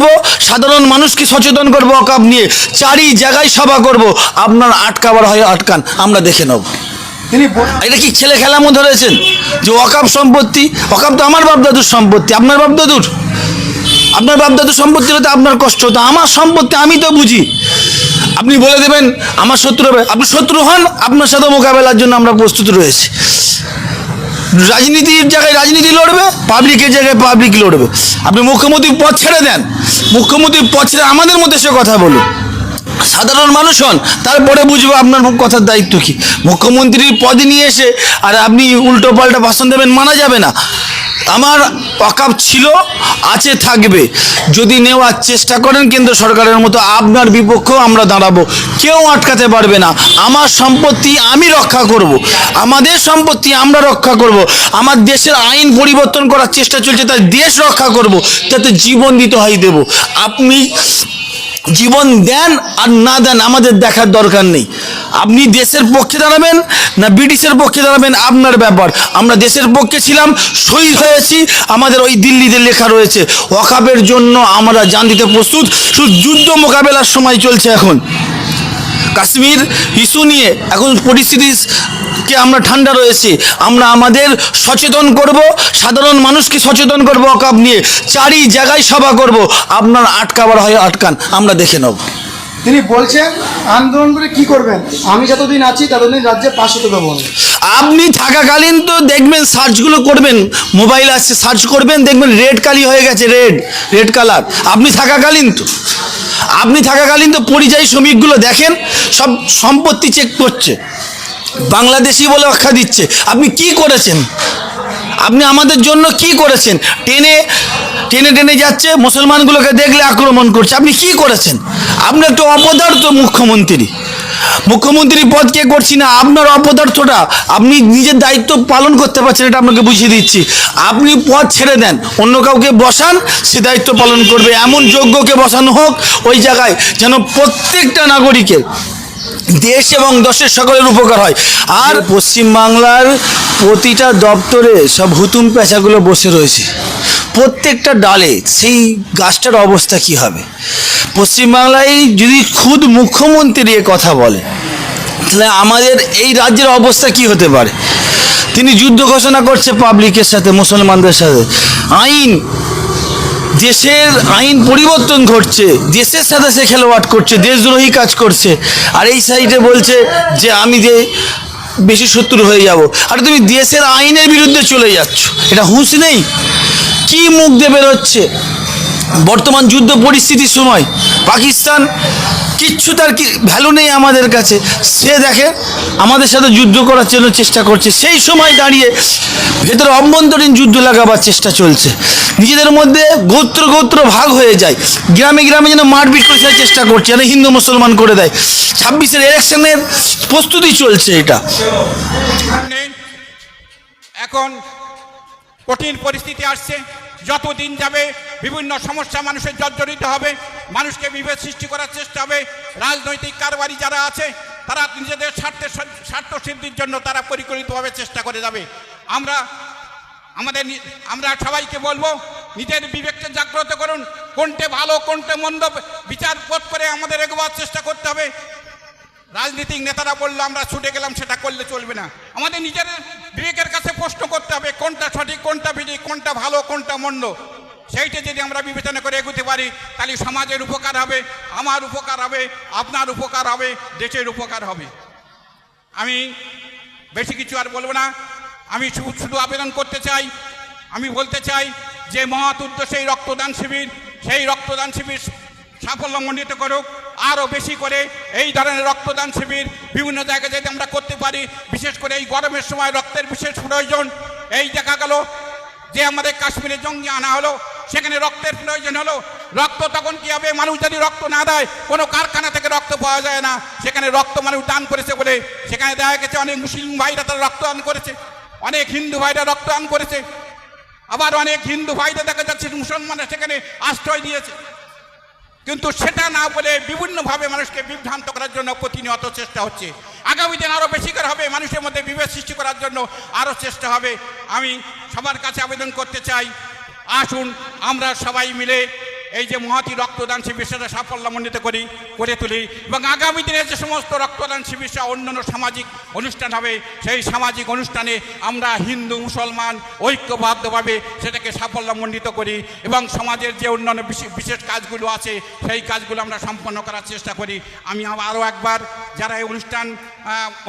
করব, সাধারণ মানুষকে সচেতন করব ওয়াকফ নিয়ে, চারি জায়গায় সভা করব, আপনার আটকাবার হয় আটকান, আমরা দেখে নেব। তিনি এটা কি ছেলে খেলামো ধরেছেন যে ওয়াকফ সম্পত্তি? ওয়াকফ তো আমার বাপদাদুর সম্পত্তি, আপনার বাপদাদুর। আপনার বাপদাদুর সম্পত্তি হতে আপনার কষ্ট হতো, আমার সম্পত্তি আমি তো বুঝি। আপনি বলে দেবেন আমার শত্রু হবে, আপনি শত্রু হন, আপনার সাথে মোকাবেলার জন্য আমরা প্রস্তুত রয়েছি। রাজনীতির জায়গায় রাজনীতি লড়বে, পাবলিকের জায়গায় পাবলিক লড়বে। আপনি মুখ্যমন্ত্রীর পদ ছেড়ে দেন, মুখ্যমন্ত্রীর পদ ছেড়ে আমাদের মধ্যে সে কথা বলুন, সাধারণ মানুষ হন, তারপরে বুঝবো আপনার কথার দায়িত্ব কি। মুখ্যমন্ত্রীর পদ নিয়ে এসে আর আপনি উল্টো পাল্টা ভাষণ দেবেন, মানা যাবে না। আমার ওয়াকফ ছিল, আছে, থাকবে। যদি নেওয়ার চেষ্টা করেন কেন্দ্র সরকারের মতো, আপনার বিপক্ষেও আমরা দাঁড়াবো, কেউ আটকাতে পারবে না। আমার সম্পত্তি আমি রক্ষা করব, আমাদের সম্পত্তি আমরা রক্ষা করব। আমার দেশের আইন পরিবর্তন করার চেষ্টা চলছে, তাই দেশ রক্ষা করব, যাতে জীবন দিতে হয় দেব। আপনি জীবন দেন আর না দেন আমাদের দেখার দরকার নেই। আপনি দেশের পক্ষে দাঁড়াবেন না ব্রিটিশের পক্ষে দাঁড়াবেন, আপনার ব্যাপার। আমরা দেশের পক্ষে ছিলাম, শহীদ হয়েছি, আমাদের ওই দিল্লিতে লেখা রয়েছে ওয়াকফের জন্য আমরা জান দিতে প্রস্তুত। শুধু যুদ্ধ মোকাবেলার সময় চলছে এখন। কাশ্মীর ইস্যু নিয়ে এখন পরিস্থিতিকে আমরা ঠান্ডা রয়েছি, আমরা আমাদের সচেতন করব, সাধারণ মানুষকে সচেতন করব ওয়াকফ নিয়ে, চারি জায়গায় সভা করব, আপনার আটকাবার হয় আটকান, আমরা দেখে নেব। তিনি বলছেন আন্দোলন করে কি করবেন, আমি যতদিন আছি ততদিন রাজ্যে পাশ হতে দেবো না। আপনি থাকাকালীন তো দেখবেন, সার্চগুলো করবেন, মোবাইল আসছে, সার্চ করবেন, দেখবেন রেড কালি হয়ে গেছে, রেড কালার। আপনি থাকাকালীন তো পরিযায়ী শ্রমিকগুলো দেখেন, সব সম্পত্তি চেক করছে, বাংলাদেশি বলে আখ্যা দিচ্ছে। আপনি কি করেছেন? আপনি আমাদের জন্য কি করেছেন? টেনে টেনে যাচ্ছে, মুসলমানগুলোকে দেখলে আক্রমণ করছে। আপনি কি করেছেন? আপনি একটা অপদার্থ মুখ্যমন্ত্রী পদ কে করছি না, আপনার অপদার্থটা। আপনি নিজের দায়িত্ব পালন করতে পারছেন, এটা আপনাকে বুঝিয়ে দিচ্ছি। আপনি পদ ছেড়ে দেন, অন্য কাউকে বসান, সে দায়িত্ব পালন করবে। এমন যোগ্যকে বসানো হোক ওই জায়গায়, যেন প্রত্যেকটা নাগরিকের, দেশ এবং দেশের সকলের উপকার হয়। আর পশ্চিমবাংলার প্রতিটা দপ্তরে সব হুতুম পেঁচাগুলো বসে রয়েছে, প্রত্যেকটা ডালে। সেই গাছটার অবস্থা কি হবে? পশ্চিমবাংলায় যদি খুদ মুখ্যমন্ত্রী এ কথা বলে, তাহলে আমাদের এই রাজ্যের অবস্থা কি হতে পারে? তিনি যুদ্ধ ঘোষণা করছে পাবলিকের সাথে, মুসলমানদের সাথে। দেশের আইন পরিবর্তন ঘটছে, দেশের সাথে সে খেলোয়াড় করছে, দেশদ্রোহী কাজ করছে। আর এই সাইডে বলছে যে আমি যে বেশি শত্রু হয়ে যাব। আর তুমি দেশের আইনের বিরুদ্ধে চলে যাচ্ছ, এটা হুঁশ নেই? কি মুখ দিয়ে বেরোচ্ছে? বর্তমান যুদ্ধ পরিস্থিতির সময় পাকিস্তান কিচ্ছু তার কি ভ্যালু নেই আমাদের কাছে, সে দেখে আমাদের সাথে যুদ্ধ করার জন্য চেষ্টা করছে। সেই সময় দাঁড়িয়ে ভেতরে অভ্যন্তরীণ যুদ্ধ লাগাবার চেষ্টা চলছে, নিজেদের মধ্যে গোত্র ভাগ হয়ে যায়, গ্রামে যেন মারপিট করে চেষ্টা করছে, যেন হিন্দু মুসলমান করে দেয়। 26-এর ইলেকশনের প্রস্তুতি চলছে। এটা এখন কঠিন পরিস্থিতি আসছে, যত দিন যাবে বিভিন্ন সমস্যা মানুষের জর্জরিত হবে, মানুষকে বিভেদ সৃষ্টি করার চেষ্টা হবে। রাজনৈতিক কারবারি যারা আছে তারা নিজেদের স্বার্থ সিদ্ধির জন্য তারা পরিকল্পিতভাবে চেষ্টা করে যাবে। আমরা সবাইকে বলবো, নিজের বিবেককে জাগ্রত করুন, কোনটা ভালো কোনটা মন্দ বিচার পথ করে আমাদের এগোবার চেষ্টা করতে হবে। রাজনৈতিক নেতারা বললো আমরা ছুটে গেলাম, সেটা করলে চলবে না। আমাদের নিজের বিবেকের কাছে প্রশ্ন করতে হবে, কোনটা সঠিক কোনটা বিধি, কোনটা ভালো কোনটা মন্দ। সেইটা যদি আমরা বিবেচনা করে এগোতে পারি, তাহলে সমাজের উপকার হবে, আমার উপকার হবে, আপনার উপকার হবে, দেশের উপকার হবে। আমি বেশি কিছু আর বলবো না। আমি শুধু আবেদন করতে চাই, আমি বলতে চাই যে মহৎ উদ্দেশ্যে সেই রক্তদান শিবির সাফল্যমণ্ডিত করুক। আরও বেশি করে এই ধরনের রক্তদান শিবির বিভিন্ন জায়গায় যদি আমরা করতে পারি, বিশেষ করে এই গরমের সময় রক্তের বিশেষ প্রয়োজন। এই দেখা গেল যে আমাদের কাশ্মীরে জঙ্গি আনা হলো, সেখানে রক্তের প্রয়োজন হলো। রক্ত তখন কি হবে? মানুষ যদি রক্ত না দেয়, কোনো কারখানা থেকে রক্ত পাওয়া যায় না। সেখানে রক্ত মানুষ দান করেছে বলে সেখানে দেখা গেছে অনেক মুসলিম ভাইরা তারা রক্তদান করেছে, অনেক হিন্দু ভাইরা রক্তদান করেছে, আবার অনেক হিন্দু ভাইরা দেখা যাচ্ছে মুসলমানরা সেখানে আশ্রয় দিয়েছে। কিন্তু সেটা না বলে বিভিন্নভাবে মানুষকে বিভ্রান্ত করার জন্য প্রতিনিয়ত চেষ্টা হচ্ছে। আগামী দিন আরও বেশি করে হবে, মানুষের মধ্যে বিভেদ সৃষ্টি করার জন্য আরও চেষ্টা হবে। আমি সবার কাছে আবেদন করতে চাই, আসুন আমরা সবাই মিলে এই যে মহতি রক্তদান শিবির সেটা সাফল্যমণ্ডিত করে তুলি এবং আগামী দিনে যে সমস্ত রক্তদান শিবির সহ অন্যান্য সামাজিক অনুষ্ঠান হবে সেই সামাজিক অনুষ্ঠানে আমরা হিন্দু মুসলমান ঐক্যবদ্ধভাবে সেটাকে সাফল্যমণ্ডিত করি এবং সমাজের যে অন্যান্য বিশেষ কাজগুলো আছে সেই কাজগুলো আমরা সম্পন্ন করার চেষ্টা করি। আমি আরও একবার যারা এই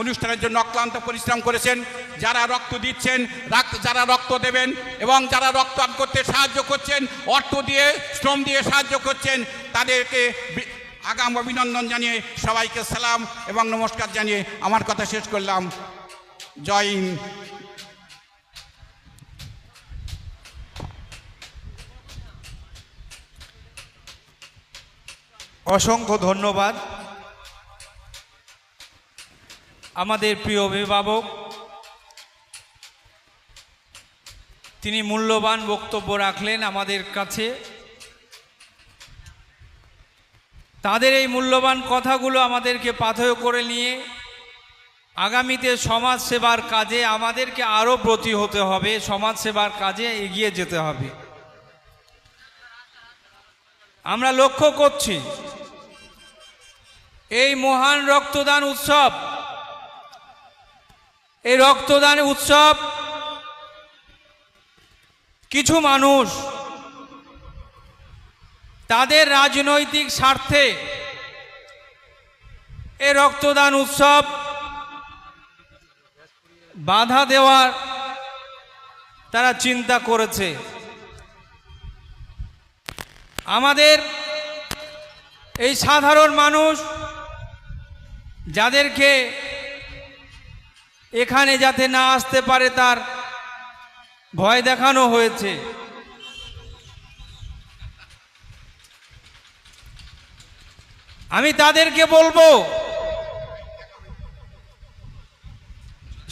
অনুষ্ঠানের জন্য অক্লান্ত পরিশ্রম করেছেন, যারা রক্ত দিচ্ছেন, যারা রক্ত দেবেন এবং যারা রক্তদান করতে সাহায্য করছেন, অর্থ দিয়ে শ্রম দিয়ে সাহায্য করছেন, তাদেরকে আগাম অভিনন্দন জানিয়ে সবাইকে সালাম এবং নমস্কার জানিয়ে আমার কথা শেষ করলাম। জয় হিন্দ। অসংখ্য ধন্যবাদ আমাদের প্রিয় অভিভাবক, তিনি মূল্যবান বক্তব্য রাখলেন আমাদের কাছে। তাদের এই মূল্যবান কথাগুলো আমাদেরকে পাথেয় করে নিয়ে আগামীতে সমাজ সেবার কাজে আমাদেরকে আরও ব্রতী হতে হবে, সমাজ সেবার কাজে এগিয়ে যেতে হবে। আমরা লক্ষ্য করছি এই মহান রক্তদান উৎসব, এই রক্তদান উৎসব কিছু মানুষ তাদের রাজনৈতিক স্বার্থে এই রক্তদান উৎসব বাধা দেওয়ার তারা চিন্তা করেছে। আমাদের এই সাধারণ মানুষ যাদেরকে এখানে যাতে না আসতে পারে তার ভয় দেখানো হয়েছে। আমি তাদেরকে বলবো,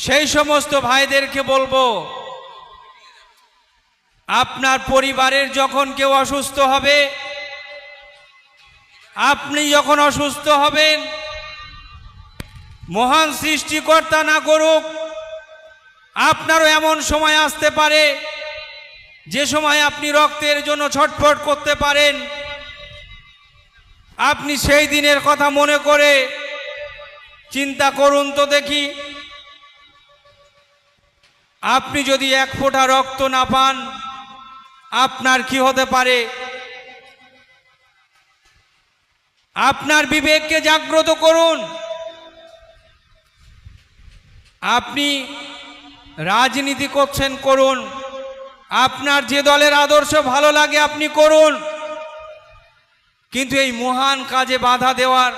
সেই সমস্ত ভাইদেরকে বলবো, আপনার পরিবারের যখন কেউ অসুস্থ হবে, আপনি যখন অসুস্থ হবেন, মহান সৃষ্টিকর্তা না করুক আপনারও এমন সময় আসতে পারে যে সময় আপনি রক্তের জন্য ছটফট করতে পারেন। আপনি সেই দিনের কথা মনে করে চিন্তা করুন তো দেখি, আপনি যদি এক ফোঁটা রক্ত না পান আপনার কি হতে পারে। আপনার বিবেককে জাগ্রত করুন। আপনি রাজনীতি করছেন, করুন, আপনার যে দলের আদর্শ ভালো লাগে আপনি করুন, কিন্তু এই মহান কাজে বাধা দেওয়ার,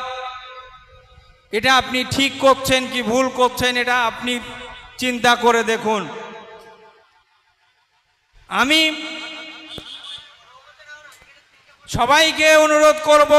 এটা আপনি ঠিক করছেন কি ভুল করছেন এটা আপনি চিন্তা করে দেখুন। আমি সবাইকে অনুরোধ করব,